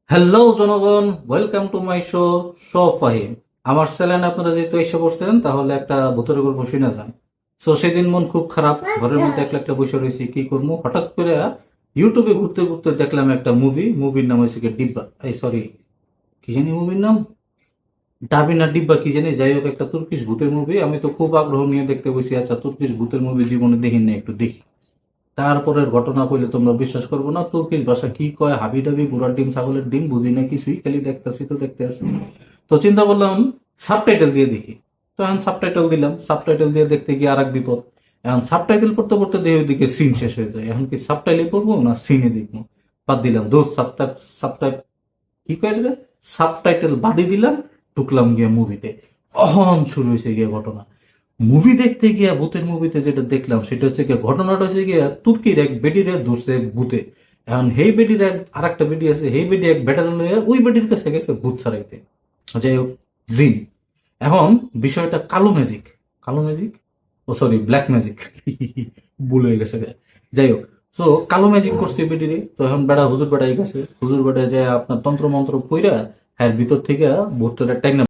Hello জনগণ, welcome to my show show Fahim. আমার চ্যানেলে আপনারা যেহেতু এসে পড়ছেন তাহলে একটা ভূতের গল্প শুনে যান। সো সেদিন মন খুব খারাপ, ঘরের মধ্যে একলা একটা বসে রয়েছি, কি করবো, হঠাৎ করে ইউটিউবে ঘুরতে ঘুরতে দেখলাম একটা মুভির নাম হয়েছে কি ডিব্বা, এই সরি, কি জানি মুভির নাম, ডাবি না ডিব্বা কি জানি, যাই হোক একটা তুর্কিশ ভূতের মুভি। আমি তো খুব আগ্রহ নিয়ে দেখতে বসি, আচ্ছা তুর্কিশ ভূতের মুভি জীবনে দেখি না, একটু দেখি। তারপরের ঘটনা কইলে তোমরা বিশ্বাস করবো না, তুর্কিশ ভাষা কি কয়, হাবি ডাবি ঘোড়ার ডিম ছাগলের ডিম বুঝি না কিছুই, খালি দেখতেছি তো দেখতে আসি। তো চিন্তা করলাম সাবটাইটেল দিয়ে দেখি। তো এখন সাবটাইটেল দিলাম, সাবটাইটেল দিয়ে দেখতে গিয়ে আর এক বিপদ। এখন সাবটাইটেল পড়তে পড়তে দেখি ওইদিকে সিন শেষ হয়ে যায়। এখন কি সাবটাইটেল পড়বো না সিনে দেখবো, বাদ দিলাম দোষ সাবটাই কি কয় রে, সাবটাইটেল বাদই দিলাম, ঢুকলাম গিয়ে মুভিতে। অহন শুরু হয়েছে গিয়ে ঘটনা। মুভি দেখতে গিয়া ভূতের মুভিতে যেটা দেখলাম সেটা হচ্ছে গিয়ে, ঘটনাটা হচ্ছে গিয়া তুর্কির এক বেডিরে ধরছে এক ভূতে। এখন হেই বেডির এক আর একটা বেডি আছে, হেই বেডি এক ব্যাটারে লইয়া ওই বেডির কাছে গেছে ভূত ছাড়াইতে, যাই হোক, জিন। এখন বিষয়টা কালো ম্যাজিক, কালো ম্যাজিক, ও সরি ব্ল্যাক ম্যাজিক, ভুল হয়ে গেছে। যাই হোক, তো কালো ম্যাজিক করছে বেডিরে। তো এখন বেড়া হুজুর বেড়াই গেছে, হুজুর বেড়ায় যায় আপনার তন্ত্র মন্ত্র কইরা হ্যাঁ ভিতর থেকে ভূতটা টেকনা